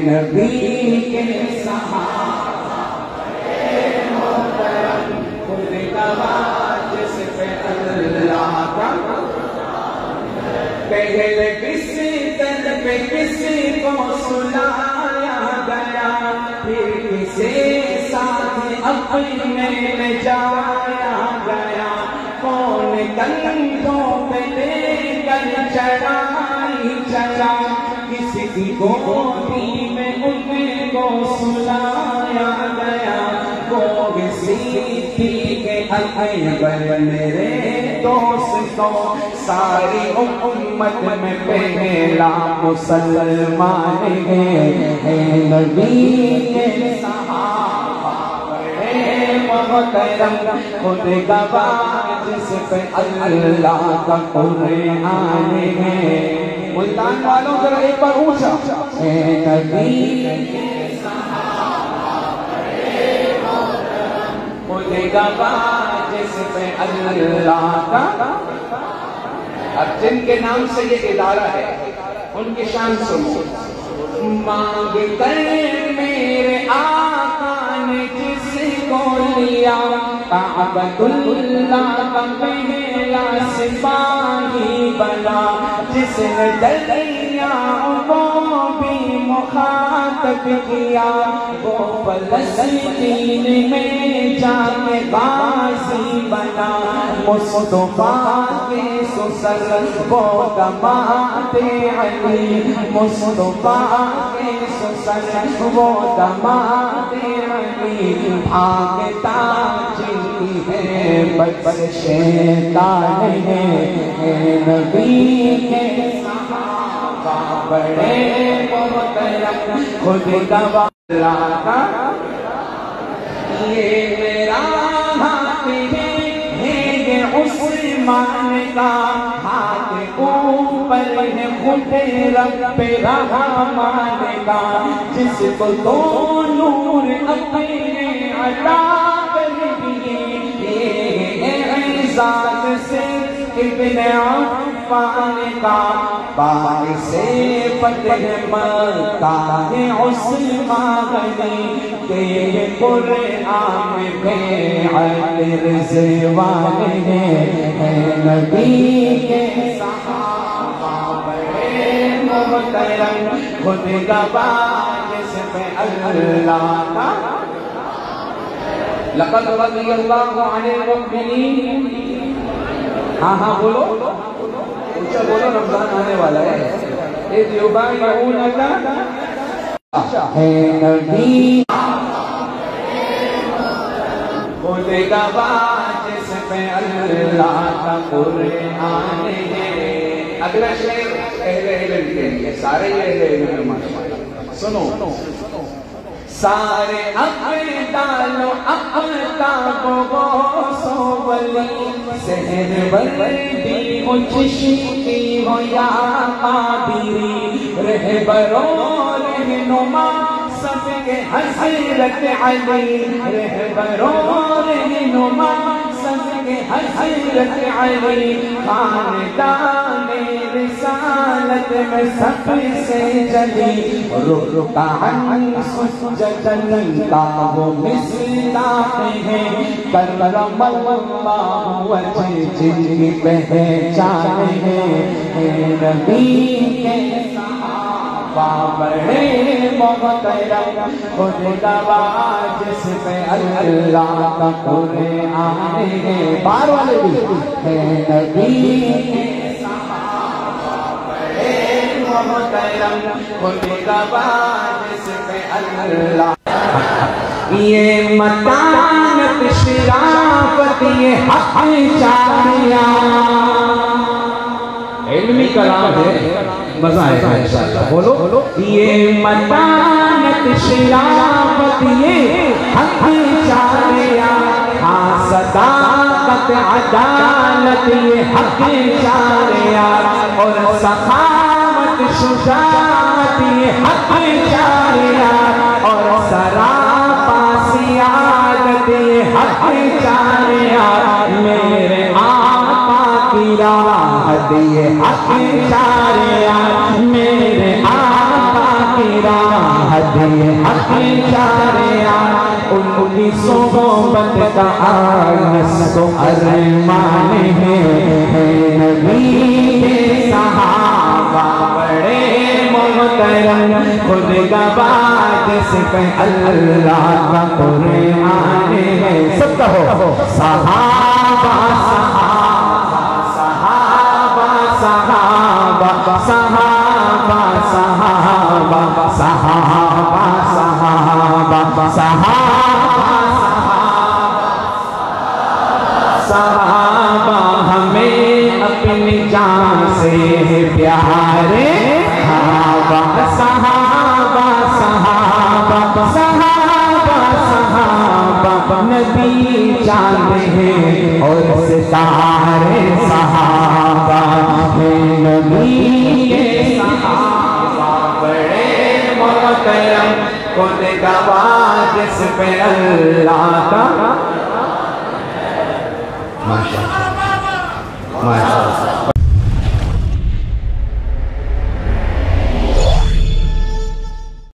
نبی کے صحابہ محترم خود گواہ جس پہ اللہ کا پہلے کسی دن پہ کسی کو سلایا گیا پھر کسی ساتھ اپنے لے جایا گیا کون کندھوں پہ لے کر چڑھائی چلا کسی کی گودی میں ان کو سلایا گیا وہ کسی تھی کہ اکبر میرے دوستوں ساری امت میں پہلا مسلمان ہے نبی کے صحابہ بڑے محترم خود گواہ جس پہ اللہ کا قرآن ہے ملتان والوں ذرا ایک بار اونچا نبی کے صحابہ بڑے محترم خود گواہ جس پہ اللہ کا اب جن کے نام سے یہ ادارہ ہے ان کی شان سنو مانگ کر میرے آقا نے جس کو لیا کعبۃ اللہ کا پہلا سپاہی بنا جس نے دریاؤں کو بھی مخاطب کیا وہ فلسطین میں جا کے غازی بنا مصطفیٰ کے سسر وہ دماد علی مصطفیٰ کے سسر وہ دماد علی بھاگتا چلتی ہے بس شیطان ہے نبی کے صحابہ بڑے محترم خود گواہ اللہ کا یہ میرا ہاتھ ہے یہ عثمان کا ہاتھ اوپر ہے خود رب رحمان کا جس کو دو نور اپنے عطا کر دیے یہ اعزاز سے ابن عفان کا باعث فتح مکہ ہے عثمان غنی کہ قرآن بیعت رضوان ہے نبی کے صحابہ بڑے محترم خود گواہ جس پہ اللہ کا لقد رضی اللہ عن المؤمنین ہاں ہاں بولو اونچا بولو رمضان آنے والا ہے اذ یبایعونک ہے نبی خود گواہ جس پہ اللہ کا قرآن ہے اگلا شعر اہل علم کے لیے سارے اہل علم سنو سارے اقدال و اقتاب و غوث و ولی سحر وردی و چشتی ہو یا قادری رہبر و رہنما سب کے حضرت علی رہبر و رہنما سب کے حضرت علی خاندان رسالت میں سب سے جلی رکعن سجدن کا وہ مصداق ہے کرم اللہ وجہ جن کی پہچان ہے نبی کے صحابہ بڑے محترم خود گواہ جس پہ اللہ کا قرآن ہے بار والے بھی ہے نبی کے محترم خود گواہ جس پہ اللہ یہ متانت شرافت یہ حق چاہیا علمی کلام ہے مزہ آئے گا انشاءاللہ بولو یہ متانت شرافت یہ حق چاہیا ہاں صداقت عدالت یہ حق چاہیا اور سخاوت شجاعت یہ حق چاہیا اور سراپا سیادت یہ حق چاہیا میرے آقا کی راحت یہ حق چاہیا میرے آقا کی راہ دے حق چاریا ان کی صحبت کا آس کو ارمان ہے نبی کے صحابہ بڑے محترم خود گواہ جس پہ اللہ کا قرآن ہے سب کہو صحابہ صحابہ صحابہ صحابہ صحابہ صحابہ صحابہ صحابہ صحابہ ہمیں اپنی جان سے پیارے صحابہ صحابہ صحابہ صحابہ صحابہ نبی چاند ہیں اور ستارے صحابہ ہیں نبی کے صحابہ بڑے محترم خود گواہ جس پہ اللہ کا